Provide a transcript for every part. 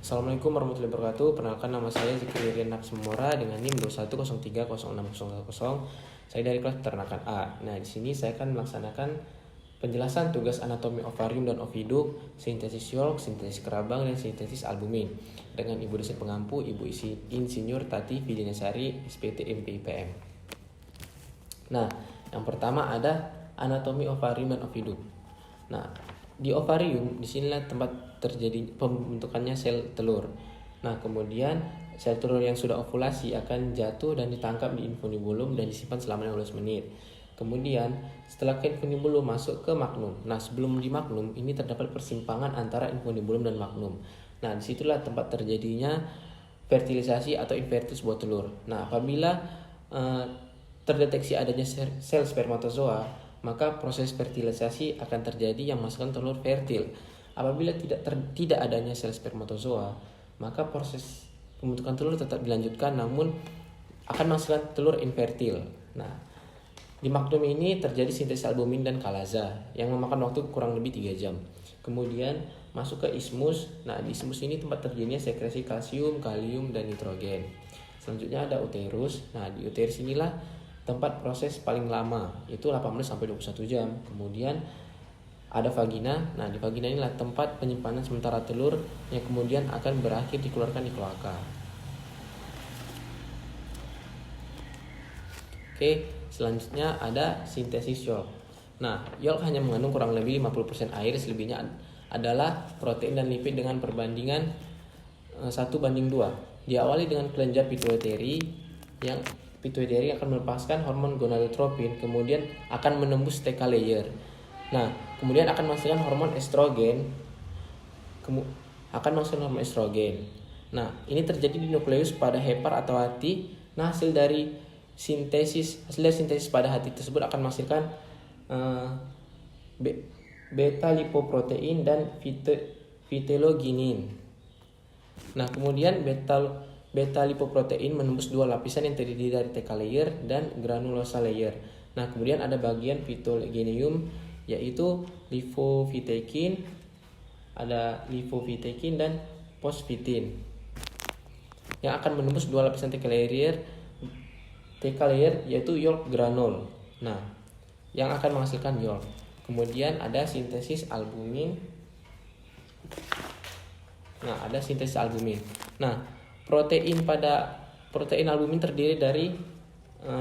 Assalamualaikum warahmatullahi wabarakatuh. Perkenalkan, nama saya Zikri Rian Naksemora dengan NIM 21030600. Saya dari kelas peternakan A. Nah, di sini saya akan melaksanakan penjelasan tugas anatomi ovarium dan oviduk, sintesis yolk, sintesis kerabang, dan sintesis albumin dengan Ibu dosen pengampu, Ibu Insinyur Tati Widianasari, SPT MPIPM. Nah, yang pertama ada anatomi ovarium dan oviduk. Nah, di ovarium disinilah tempat terjadi pembentukannya sel telur. Nah, kemudian sel telur yang sudah ovulasi akan jatuh dan ditangkap di infunibulum dan disimpan selama 15 menit. Kemudian setelah ke infunibulum masuk ke magnum. Nah, sebelum di magnum ini terdapat persimpangan antara infunibulum dan magnum. Nah, disitulah tempat terjadinya fertilisasi atau invertus buah telur. Nah, apabila terdeteksi adanya sel spermatozoa, maka proses fertilisasi akan terjadi yang menghasilkan telur fertil. Apabila tidak adanya sel spermatozoa, maka proses pembentukan telur tetap dilanjutkan namun akan menghasilkan telur infertil. Nah, di magnum ini terjadi sintesis albumin dan kalaza yang memakan waktu kurang lebih 3 jam. Kemudian masuk ke ismus. Nah, di ismus ini tempat terjadinya sekresi kalsium, kalium, dan nitrogen. Selanjutnya ada uterus. Nah, di uterus inilah tempat proses paling lama, itu 18 sampai 21 jam. Kemudian ada vagina. Nah, di vagina inilah tempat penyimpanan sementara telur yang kemudian akan berakhir dikeluarkan di kloaka. Oke, selanjutnya ada sintesis yolk. Nah, yolk hanya mengandung kurang lebih 50% air, selebihnya adalah protein dan lipid dengan perbandingan 1:2. Diawali dengan kelenjar pituitary yang pituitary akan melepaskan hormon gonadotropin, kemudian akan menembus TK layer. Nah, kemudian akan menghasilkan hormon estrogen. Nah, ini terjadi di nukleus pada hepar atau hati. Nah, hasil dari sintesis pada hati tersebut akan menghasilkan beta lipoprotein dan vitelloginin. Nah, kemudian beta lipoprotein menembus 2 lapisan yang terdiri dari TK layer dan granulosa layer. Nah, kemudian ada bagian vitellogenium yaitu lipofitekin, dan fosfitin yang akan menembus 2 lapisan TK layer yaitu yolk granul. Nah, yang akan menghasilkan yolk. Kemudian ada sintesis albumin. Nah, protein albumin terdiri dari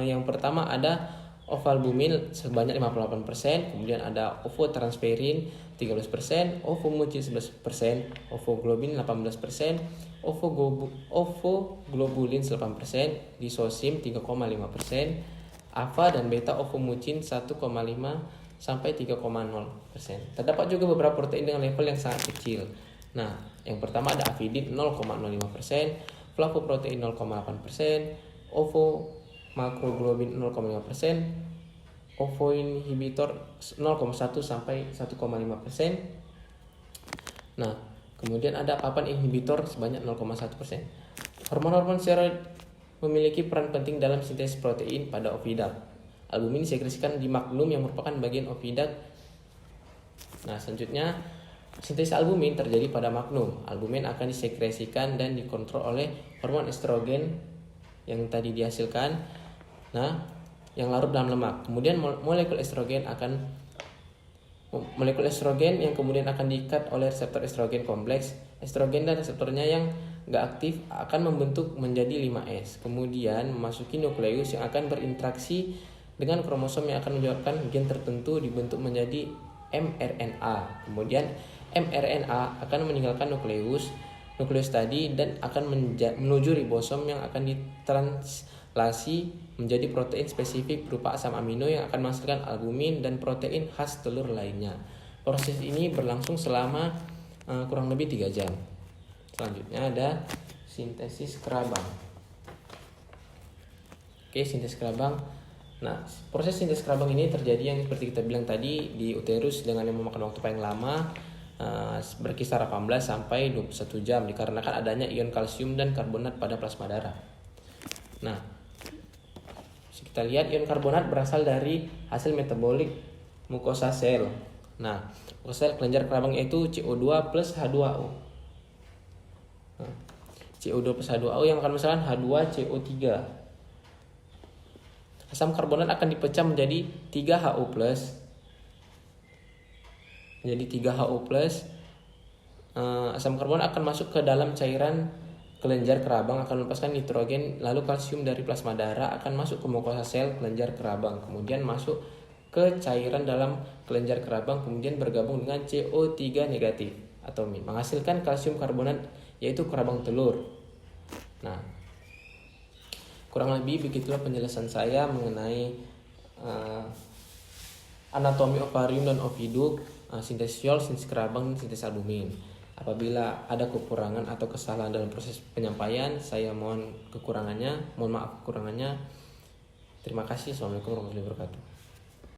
yang pertama ada ovalbumin sebanyak 58%, kemudian ada ovotransferin 13%, ovomucin 11%, ovoglobin 18%, ovoglobulin 8%, lisosim 3,5%, alfa dan beta ovomucin 1,5 sampai 3,0%. Terdapat juga beberapa protein dengan level yang sangat kecil. Nah, yang pertama ada avidin 0,05%, flavoprotein 0,8%, ovomakroglobin 0,5%, ovoinhibitor 0,1 sampai 1,5%. Nah, kemudian ada papan inhibitor sebanyak 0,1%. Hormon-hormon steroid memiliki peran penting dalam sintesis protein pada ovidak. Albumin disekresikan di magnum yang merupakan bagian ovidak. Nah, selanjutnya sintesis albumin terjadi pada magnum. Albumin akan disekresikan dan dikontrol oleh hormon estrogen yang tadi dihasilkan, yang larut dalam lemak. Kemudian molekul estrogen yang kemudian akan diikat oleh reseptor estrogen kompleks. Estrogen dan reseptornya yang nggak aktif akan membentuk menjadi 5S. Kemudian memasuki nukleus yang akan berinteraksi dengan kromosom yang akan menyebabkan gen tertentu dibentuk menjadi mRNA. Kemudian mRNA akan meninggalkan nukleus tadi dan akan menuju ribosom yang akan ditranslasi menjadi protein spesifik berupa asam amino yang akan menghasilkan albumin dan protein khas telur lainnya. Proses ini berlangsung selama kurang lebih 3 jam. Selanjutnya ada sintesis kerabang. Sintesis kerabang. Nah, proses sintesis kerabang ini terjadi yang seperti kita bilang tadi di uterus dengan yang memakan waktu paling lama, berkisar 18 sampai 21 jam dikarenakan adanya ion kalsium dan karbonat pada plasma darah. Nah, kita lihat ion karbonat berasal dari hasil metabolik mukosa sel. Nah, mukosa sel kelenjar kerabang yaitu CO2 plus H2O. CO2 plus H2O yang akan menghasilkan H2CO3. Asam karbonat akan dipecah menjadi 3HO+. Jadi 3HO+. Asam karbonat akan masuk ke dalam cairan kelenjar kerabang, akan melepaskan nitrogen, lalu kalsium dari plasma darah akan masuk ke mukosa sel kelenjar kerabang, kemudian masuk ke cairan dalam kelenjar kerabang, kemudian bergabung dengan CO3 negatif atau min, menghasilkan kalsium karbonat yaitu kerabang telur. Nah, kurang lebih begitulah penjelasan saya mengenai anatomi ovarium dan oviduk, sintesis yol, sintesis kerabang, sintesis albumin. Apabila ada kekurangan atau kesalahan dalam proses penyampaian, saya mohon maaf kekurangannya. Terima kasih. Assalamualaikum warahmatullahi wabarakatuh.